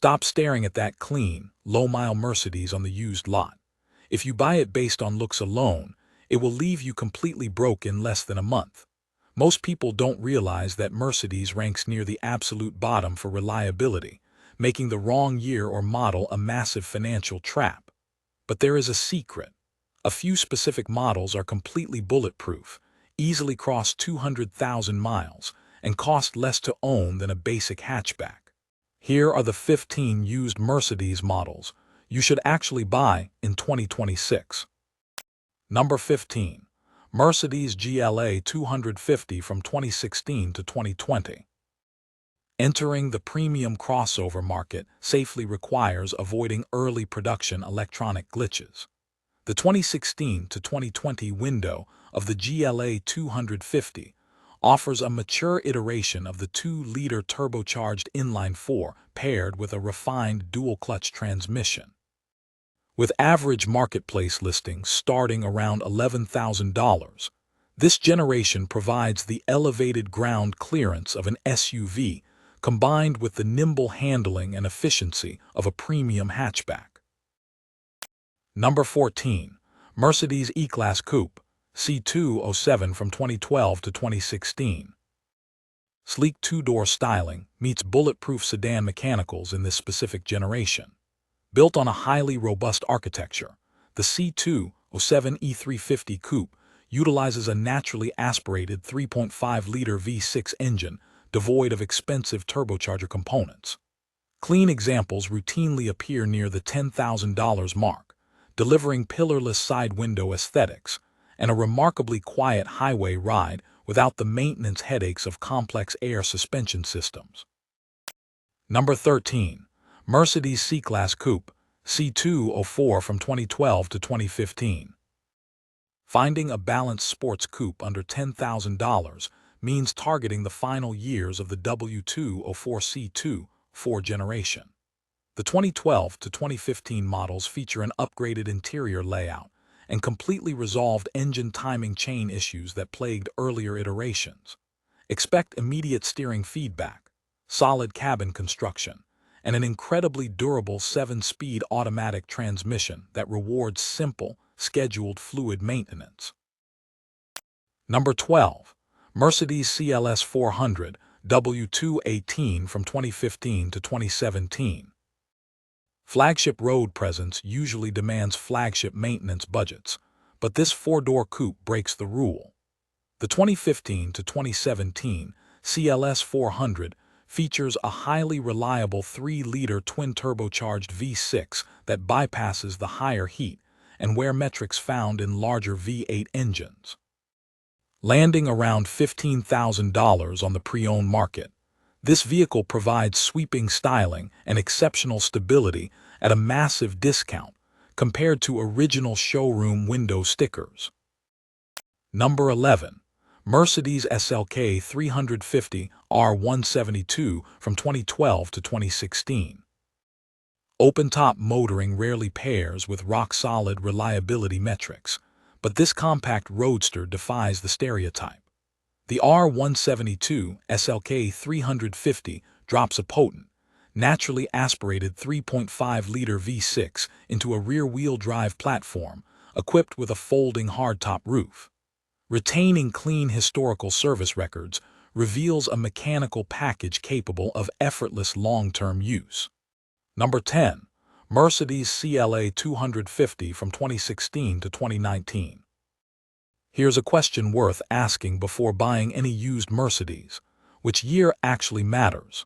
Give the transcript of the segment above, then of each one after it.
Stop staring at that clean, low-mile Mercedes on the used lot. If you buy it based on looks alone, it will leave you completely broke in less than a month. Most people don't realize that Mercedes ranks near the absolute bottom for reliability, making the wrong year or model a massive financial trap. But there is a secret. A few specific models are completely bulletproof, easily cross 200,000 miles, and cost less to own than a basic hatchback. Here are the 15 used Mercedes models you should actually buy in 2026. Number 15. Mercedes GLA 250 from 2016 to 2020. Entering the premium crossover market safely requires avoiding early production electronic glitches. The 2016 to 2020 window of the GLA 250 offers a mature iteration of the 2-liter turbocharged inline-4 paired with a refined dual-clutch transmission. With average marketplace listings starting around $11,000, this generation provides the elevated ground clearance of an SUV combined with the nimble handling and efficiency of a premium hatchback. Number 14. Mercedes E-Class Coupe C207 from 2012 to 2016. Sleek two-door styling meets bulletproof sedan mechanicals in this specific generation. Built on a highly robust architecture, the C207 E350 Coupe utilizes a naturally aspirated 3.5-liter V6 engine devoid of expensive turbocharger components. Clean examples routinely appear near the $10,000 mark, delivering pillarless side window aesthetics and a remarkably quiet highway ride without the maintenance headaches of complex air suspension systems. Number 13. Mercedes C-Class Coupe C204 from 2012 to 2015. Finding a balanced sports coupe under $10,000 means targeting the final years of the W204 C2 generation. The 2012 to 2015 models feature an upgraded interior layout and completely resolved engine timing chain issues that plagued earlier iterations. Expect immediate steering feedback, solid cabin construction, and an incredibly durable 7-speed automatic transmission that rewards simple, scheduled fluid maintenance. Number 12. Mercedes CLS 400 W218 from 2015 to 2017. Flagship road presence usually demands flagship maintenance budgets, but this 4-door coupe breaks the rule. The 2015 to 2017 CLS 400 features a highly reliable 3-liter twin-turbocharged V6 that bypasses the higher heat and wear metrics found in larger V8 engines. Landing around $15,000 on the pre-owned market, this vehicle provides sweeping styling and exceptional stability at a massive discount compared to original showroom window stickers. Number 11. Mercedes SLK 350 R172 from 2012 to 2016. Open-top motoring rarely pairs with rock-solid reliability metrics, but this compact roadster defies the stereotype. The R172 SLK 350 drops a potent, naturally aspirated 3.5-liter V6 into a rear-wheel drive platform equipped with a folding hardtop roof. Retaining clean historical service records reveals a mechanical package capable of effortless long-term use. Number 10. Mercedes CLA 250 from 2016 to 2019. Here's a question worth asking before buying any used Mercedes. Which year actually matters?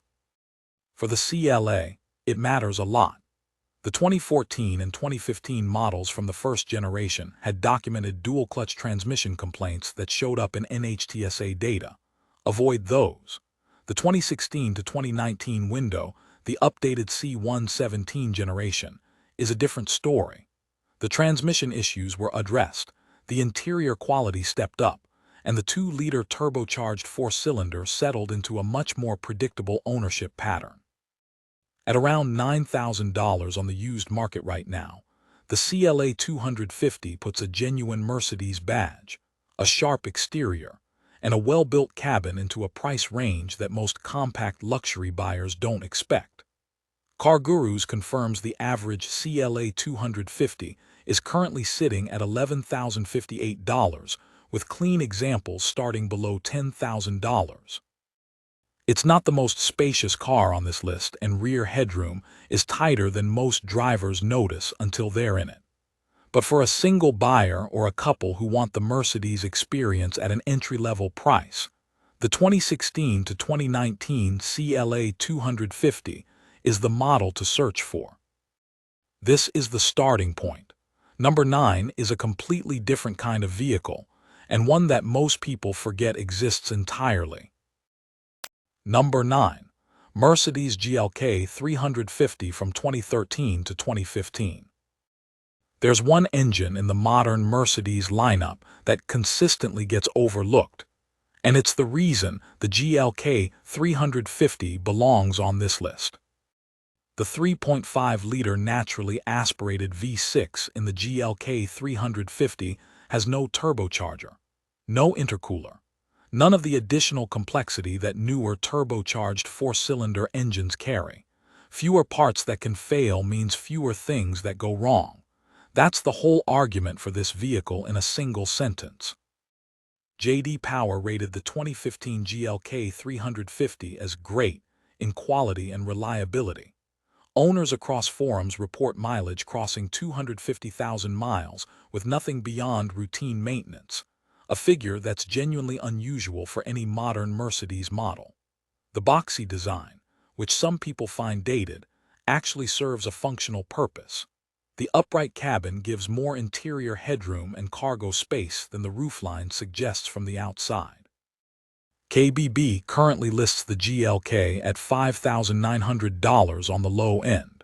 For the CLA, it matters a lot. The 2014 and 2015 models from the first generation had documented dual-clutch transmission complaints that showed up in NHTSA data. Avoid those. The 2016 to 2019 window, the updated C117 generation, is a different story. The transmission issues were addressed, the interior quality stepped up, and the 2-liter turbocharged 4-cylinder settled into a much more predictable ownership pattern. At around $9,000 on the used market right now, the CLA 250 puts a genuine Mercedes badge, a sharp exterior, and a well-built cabin into a price range that most compact luxury buyers don't expect. CarGurus confirms the average CLA 250 is currently sitting at $11,058, with clean examples starting below $10,000. It's not the most spacious car on this list, and rear headroom is tighter than most drivers notice until they're in it. But for a single buyer or a couple who want the Mercedes experience at an entry-level price, the 2016 to 2019 CLA 250 is the model to search for. This is the starting point. Number 9 is a completely different kind of vehicle, and one that most people forget exists entirely. Number 9. Mercedes GLK 350 from 2013 to 2015. There's one engine in the modern Mercedes lineup that consistently gets overlooked, and it's the reason the GLK 350 belongs on this list. The 3.5-liter naturally aspirated V6 in the GLK 350 has no turbocharger, no intercooler, none of the additional complexity that newer turbocharged four-cylinder engines carry. Fewer parts that can fail means fewer things that go wrong. That's the whole argument for this vehicle in a single sentence. J.D. Power rated the 2015 GLK 350 as great in quality and reliability. Owners across forums report mileage crossing 250,000 miles with nothing beyond routine maintenance, a figure that's genuinely unusual for any modern Mercedes model. The boxy design, which some people find dated, actually serves a functional purpose. The upright cabin gives more interior headroom and cargo space than the roofline suggests from the outside. KBB currently lists the GLK at $5,900 on the low end.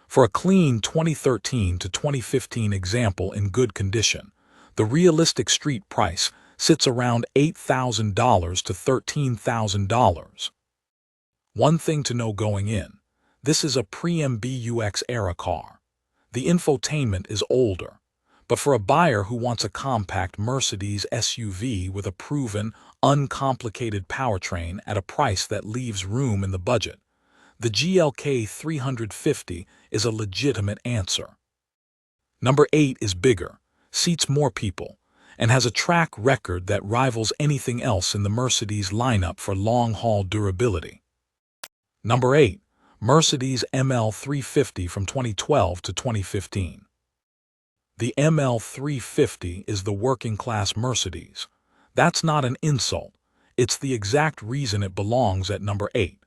For a clean 2013 to 2015 example in good condition, the realistic street price sits around $8,000 to $13,000. One thing to know going in: this is a pre-MBUX era car. The infotainment is older, but for a buyer who wants a compact Mercedes SUV with a proven, uncomplicated powertrain at a price that leaves room in the budget, the GLK 350 is a legitimate answer. Number 8 is bigger, seats more people, and has a track record that rivals anything else in the Mercedes lineup for long-haul durability. Number 8. Mercedes ML 350 from 2012 to 2015. The ML 350 is the working-class Mercedes. That's not an insult. It's the exact reason it belongs at number 8.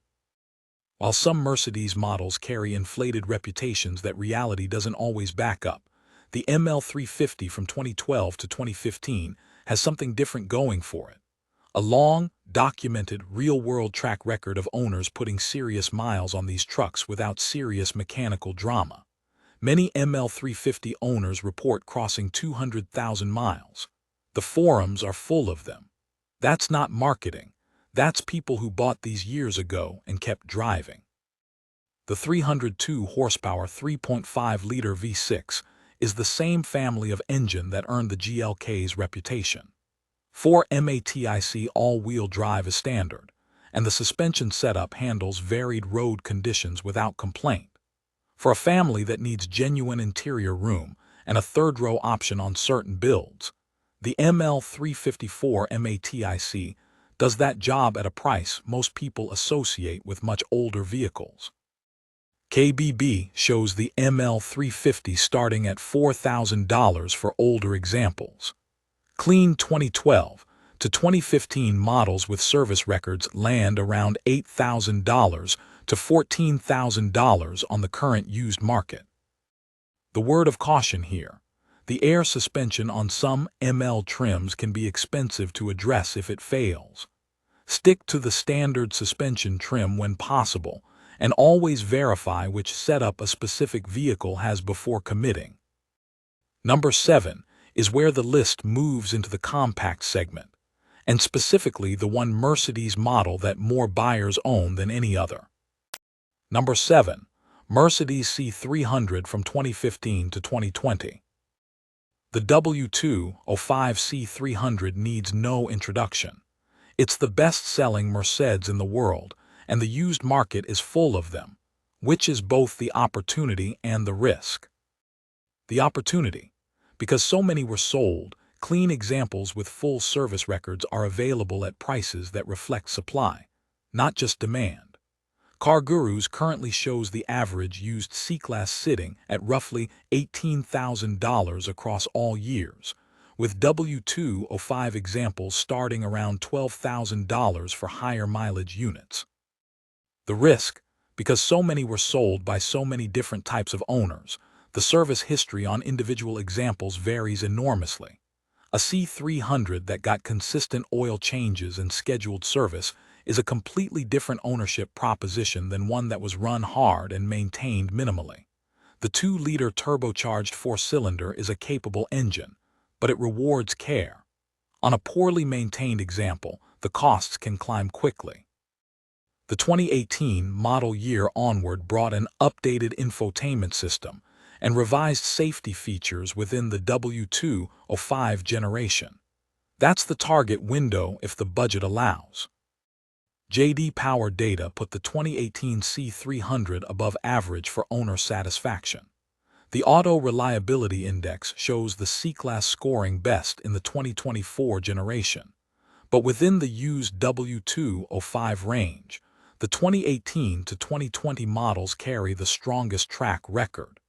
While some Mercedes models carry inflated reputations that reality doesn't always back up, the ML 350 from 2012 to 2015 has something different going for it. A long, documented, real-world track record of owners putting serious miles on these trucks without serious mechanical drama. Many ML 350 owners report crossing 200,000 miles. The forums are full of them. That's not marketing. That's people who bought these years ago and kept driving. The 302 horsepower 3.5-liter V6 is the same family of engine that earned the GLK's reputation. 4 MATIC all-wheel drive is standard, and the suspension setup handles varied road conditions without complaint. For a family that needs genuine interior room and a third-row option on certain builds, the ML 354 MATIC does that job at a price most people associate with much older vehicles. KBB shows the ML 350 starting at $4,000 for older examples. Clean 2012 to 2015 models with service records land around $8,000 to $14,000 on the current used market. The word of caution here: the air suspension on some ML trims can be expensive to address if it fails. Stick to the standard suspension trim when possible, and always verify which setup a specific vehicle has before committing. Number 7 is where the list moves into the compact segment, and specifically the one Mercedes model that more buyers own than any other. Number 7. Mercedes C300 from 2015 to 2020. The W205 C300 needs no introduction. It's the best-selling Mercedes in the world, and the used market is full of them. Which is both the opportunity and the risk? The opportunity. Because so many were sold, clean examples with full service records are available at prices that reflect supply, not just demand. CarGurus currently shows the average used C-Class sitting at roughly $18,000 across all years, with W205 examples starting around $12,000 for higher mileage units. The risk. Because so many were sold by so many different types of owners, the service history on individual examples varies enormously. A C300 that got consistent oil changes and scheduled service is a completely different ownership proposition than one that was run hard and maintained minimally. The 2-liter turbocharged 4-cylinder is a capable engine, but it rewards care. On a poorly maintained example, the costs can climb quickly. The 2018 model year onward brought an updated infotainment system and revised safety features within the W205 generation. That's the target window if the budget allows. J.D. Power data put the 2018 C300 above average for owner satisfaction. The Auto Reliability Index shows the C-Class scoring best in the 2024 generation. But within the used W205 range, the 2018 to 2020 models carry the strongest track record.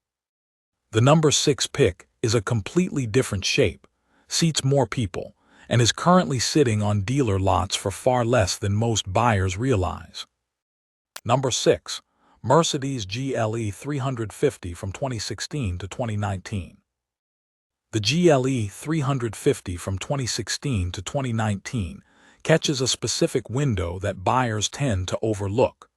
The number 6 pick is a completely different shape, seats more people, and is currently sitting on dealer lots for far less than most buyers realize. Number 6. Mercedes GLE 350 from 2016 to 2019. The GLE 350 from 2016 to 2019 catches a specific window that buyers tend to overlook.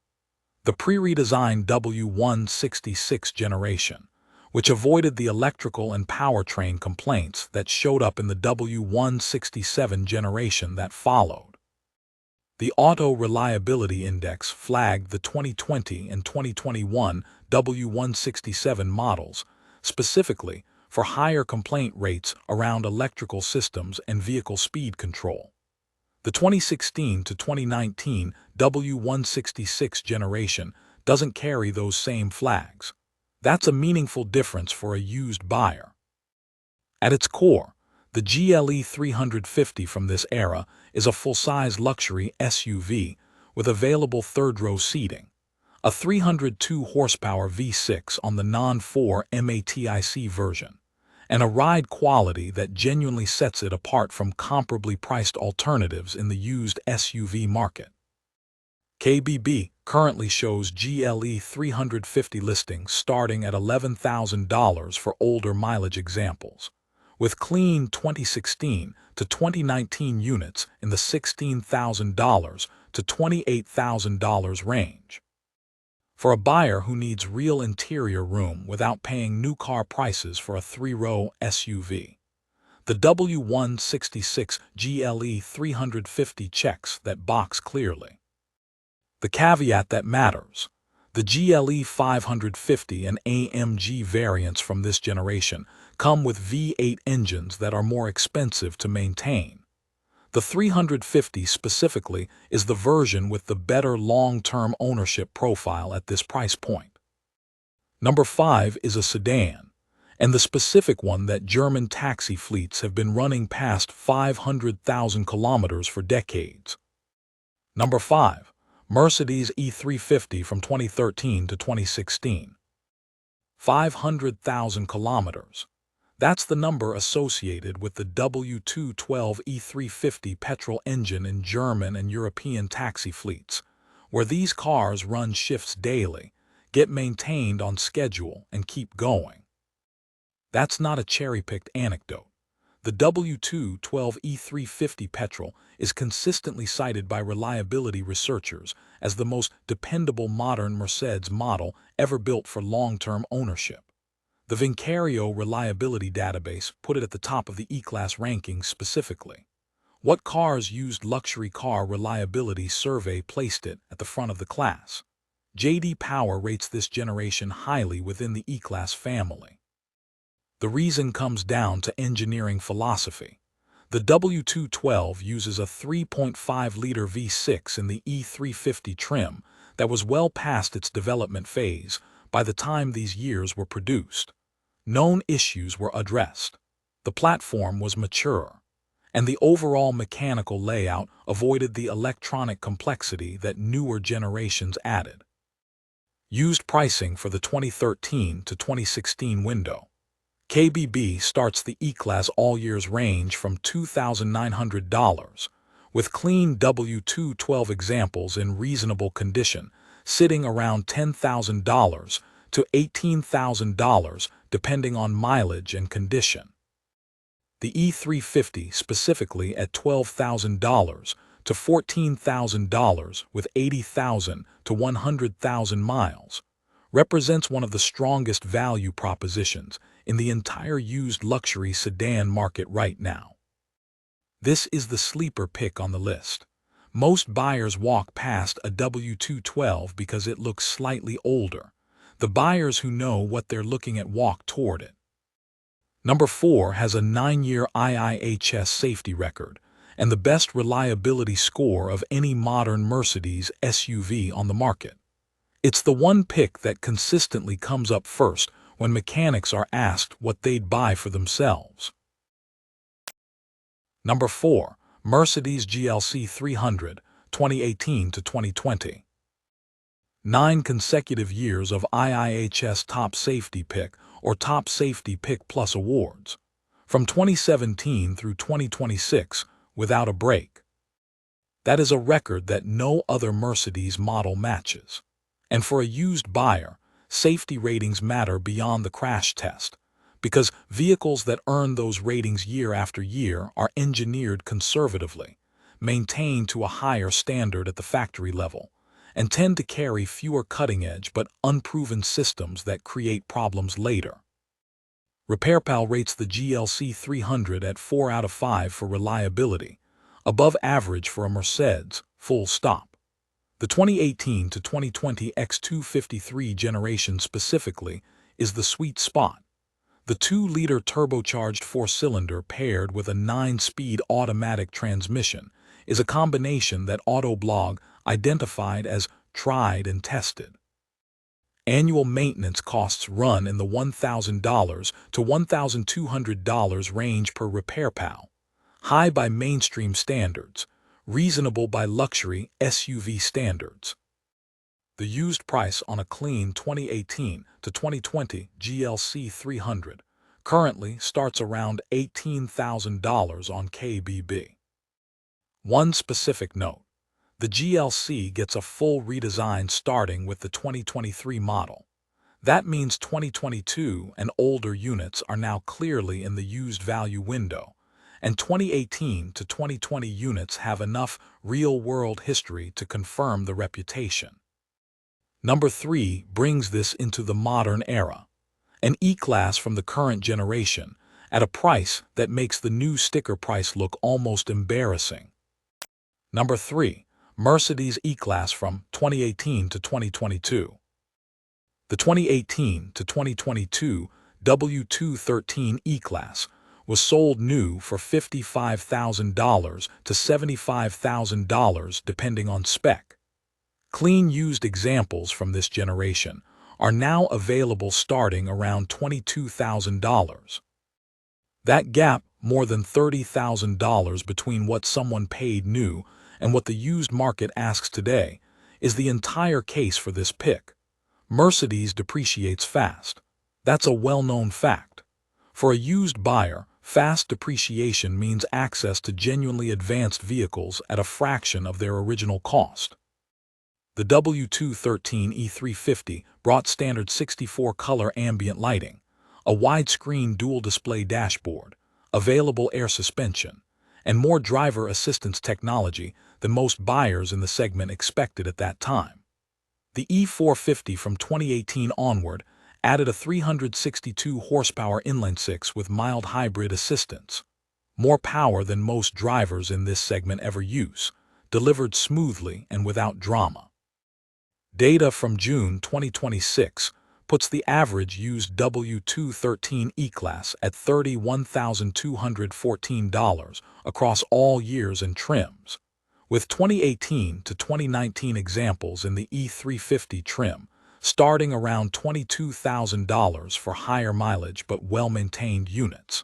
The pre-redesigned W166 generation, which avoided the electrical and powertrain complaints that showed up in the W167 generation that followed. The Auto Reliability Index flagged the 2020 and 2021 W167 models, specifically for higher complaint rates around electrical systems and vehicle speed control. The 2016 to 2019 W166 generation doesn't carry those same flags. That's a meaningful difference for a used buyer. At its core, the GLE 350 from this era is a full-size luxury SUV with available third-row seating, a 302 horsepower V6 on the non-4 MATIC version, and a ride quality that genuinely sets it apart from comparably priced alternatives in the used SUV market. KBB currently shows GLE 350 listings starting at $11,000 for older mileage examples, with clean 2016 to 2019 units in the $16,000 to $28,000 range. For a buyer who needs real interior room without paying new car prices for a 3-row SUV, the W166 GLE 350 checks that box clearly. The caveat that matters: the GLE 550 and AMG variants from this generation come with V8 engines that are more expensive to maintain. The 350 specifically is the version with the better long-term ownership profile at this price point. Number 5 is a sedan, and the specific one that German taxi fleets have been running past 500,000 kilometers for decades. Number 5. Mercedes E350 from 2013 to 2016. 500,000 kilometers. That's the number associated with the W212 E350 petrol engine in German and European taxi fleets, where these cars run shifts daily, get maintained on schedule, and keep going. That's not a cherry-picked anecdote. The W212 E350 petrol is consistently cited by reliability researchers as the most dependable modern Mercedes model ever built for long-term ownership. The Vincario Reliability Database put it at the top of the E-Class rankings specifically. What Cars Used Luxury Car Reliability Survey placed it at the front of the class. J.D. Power rates this generation highly within the E-Class family. The reason comes down to engineering philosophy. The W212 uses a 3.5-liter V6 in the E350 trim that was well past its development phase by the time these years were produced. Known issues were addressed. The platform was mature, and the overall mechanical layout avoided the electronic complexity that newer generations added. Used pricing for the 2013 to 2016 window. KBB starts the E-Class all-years range from $2,900, with clean W212 examples in reasonable condition, sitting around $10,000 to $18,000 depending on mileage and condition. The E350 specifically at $12,000 to $14,000 with 80,000 to 100,000 miles represents one of the strongest value propositions in the entire used luxury sedan market right now. This is the sleeper pick on the list. Most buyers walk past a W212 because it looks slightly older. The buyers who know what they're looking at walk toward it. Number 4 has a 9-year IIHS safety record and the best reliability score of any modern Mercedes SUV on the market. It's the one pick that consistently comes up first when mechanics are asked what they'd buy for themselves. Number 4, Mercedes GLC 300, 2018 to 2020. 9 consecutive years of IIHS Top Safety Pick or Top Safety Pick Plus awards, from 2017 through 2026, without a break. That is a record that no other Mercedes model matches. And for a used buyer, safety ratings matter beyond the crash test, because vehicles that earn those ratings year after year are engineered conservatively, maintained to a higher standard at the factory level, and tend to carry fewer cutting-edge but unproven systems that create problems later. RepairPal rates the GLC 300 at 4 out of 5 for reliability, above average for a Mercedes, full stop. The 2018 to 2020 X253 generation specifically is the sweet spot. The 2-liter turbocharged 4-cylinder paired with a 9-speed automatic transmission is a combination that Autoblog identified as tried and tested. Annual maintenance costs run in the $1,000 to $1,200 range per RepairPal, high by mainstream standards, reasonable by luxury SUV standards. The used price on a clean 2018 to 2020 GLC 300 currently starts around $18,000 on KBB. One specific note: the GLC gets a full redesign starting with the 2023 model. That means 2022 and older units are now clearly in the used value window, and 2018 to 2020 units have enough real-world history to confirm the reputation. Number 3 brings this into the modern era, an E-Class from the current generation at a price that makes the new sticker price look almost embarrassing. Number 3, Mercedes E-Class from 2018 to 2022. The 2018 to 2022 W213 E-Class was sold new for $55,000 to $75,000 depending on spec. Clean used examples from this generation are now available starting around $22,000. That gap, more than $30,000 between what someone paid new and what the used market asks today, is the entire case for this pick. Mercedes depreciates fast. That's a well-known fact. For a used buyer, fast depreciation means access to genuinely advanced vehicles at a fraction of their original cost. The W213 E350 brought standard 64-color ambient lighting, a widescreen dual-display dashboard, available air suspension, and more driver assistance technology than most buyers in the segment expected at that time. The E450 from 2018 onward added a 362-horsepower inline-six with mild hybrid assistance, more power than most drivers in this segment ever use, delivered smoothly and without drama. Data from June 2026 puts the average used W213 E-Class at $31,214 across all years and trims, with 2018 to 2019 examples in the E350 trim, starting around $22,000 for higher mileage but well-maintained units.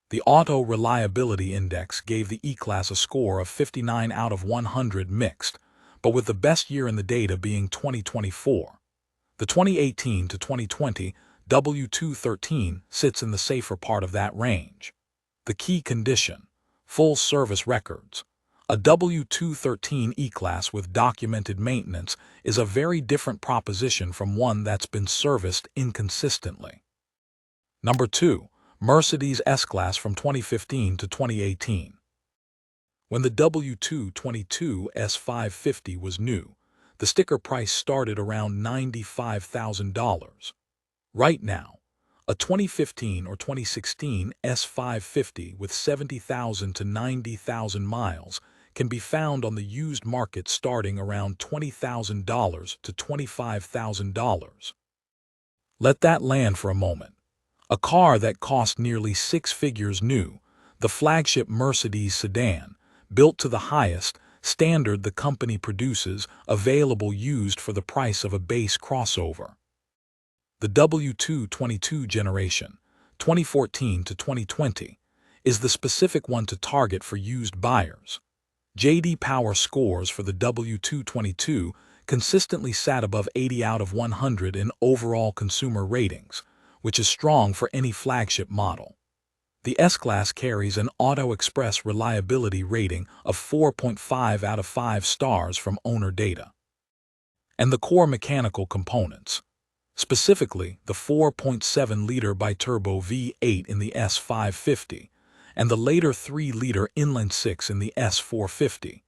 The Auto Reliability Index gave the E-Class a score of 59 out of 100 mixed, but with the best year in the data being 2024. The 2018 to 2020 W213 sits in the safer part of that range. The key condition: full service records. A W213 E-Class with documented maintenance is a very different proposition from one that's been serviced inconsistently. Number 2. Mercedes S-Class from 2015 to 2018. When the W222 S550 was new, the sticker price started around $95,000. Right now, a 2015 or 2016 S550 with 70,000 to 90,000 miles can be found on the used market starting around $20,000 to $25,000. Let that land for a moment. A car that cost nearly six figures new, the flagship Mercedes sedan, built to the highest standard the company produces, available used for the price of a base crossover. The W222 generation, 2014 to 2020, is the specific one to target for used buyers. J.D. Power scores for the W222 consistently sat above 80 out of 100 in overall consumer ratings, which is strong for any flagship model. The S-Class carries an Auto Express reliability rating of 4.5 out of 5 stars from owner data. And the core mechanical components, specifically the 4.7-liter biturbo V8 in the S550 and the later 3-liter inline-six in the S450,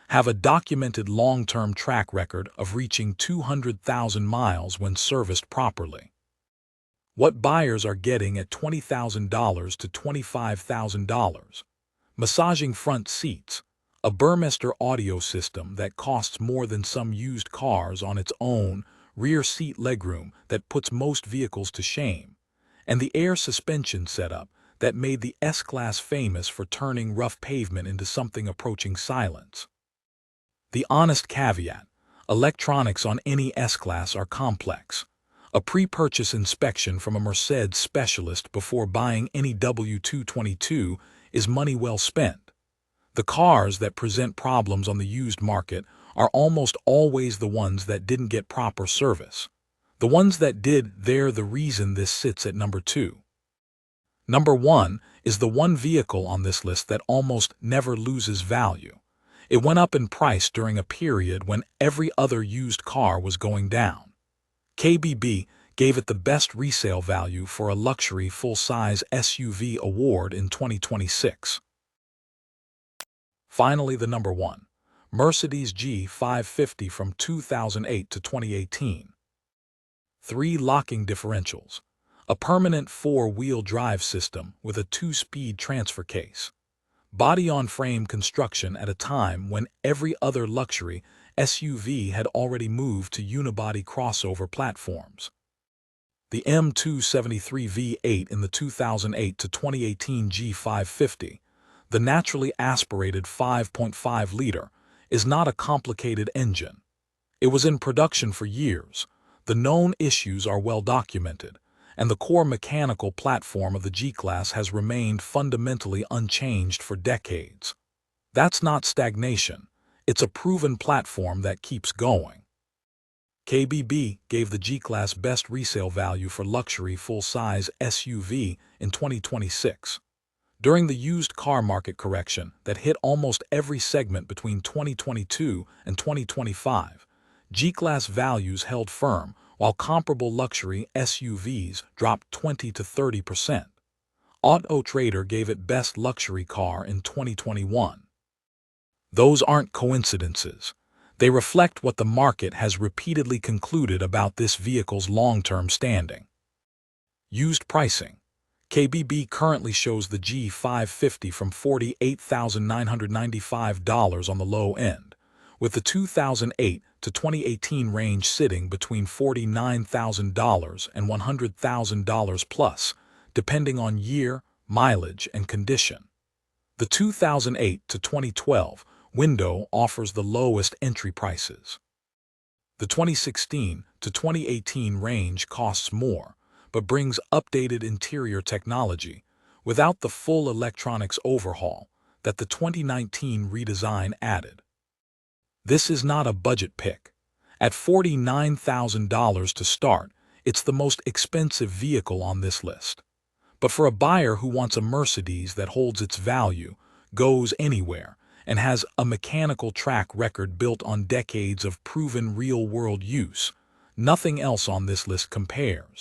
have a documented long-term track record of reaching 200,000 miles when serviced properly. What buyers are getting at $20,000 to $25,000. Massaging front seats, a Burmester audio system that costs more than some used cars on its own, rear seat legroom that puts most vehicles to shame, and the air suspension setup that made the S-Class famous for turning rough pavement into something approaching silence. The honest caveat: electronics on any S-Class are complex. A pre-purchase inspection from a Mercedes specialist before buying any W222 is money well spent. The cars that present problems on the used market are almost always the ones that didn't get proper service. The ones that did, they're the reason this sits at number 2. Number 1 is the one vehicle on this list that almost never loses value. It went up in price during a period when every other used car was going down. KBB gave it the best resale value for a luxury full-size SUV award in 2026. Finally, the number 1, Mercedes G550 from 2008 to 2018. 3 locking differentials, a permanent 4-wheel drive system with a 2-speed transfer case, body-on-frame construction at a time when every other luxury SUV had already moved to unibody crossover platforms. The M273 V8 in the 2008 to 2018 G550, the naturally aspirated 5.5-liter, is not a complicated engine. It was in production for years, the known issues are well documented, and the core mechanical platform of the G-Class has remained fundamentally unchanged for decades. That's not stagnation. It's a proven platform that keeps going. KBB gave the G-Class best resale value for luxury full-size SUV in 2026. During the used car market correction that hit almost every segment between 2022 and 2025, G-Class values held firm while comparable luxury SUVs dropped 20 to 30%. Auto Trader gave it best luxury car in 2021. Those aren't coincidences. They reflect what the market has repeatedly concluded about this vehicle's long-term standing. Used pricing. KBB currently shows the G550 from $48,995 on the low end, with the 2008 to 2018 range sitting between $49,000 and $100,000 plus, depending on year, mileage, and condition. The 2008 to 2012 window offers the lowest entry prices. The 2016 to 2018 range costs more, but brings updated interior technology without the full electronics overhaul that the 2019 redesign added. This is not a budget pick. At $49,000 to start, it's the most expensive vehicle on this list. But for a buyer who wants a Mercedes that holds its value, goes anywhere, and has a mechanical track record built on decades of proven real-world use, nothing else on this list compares.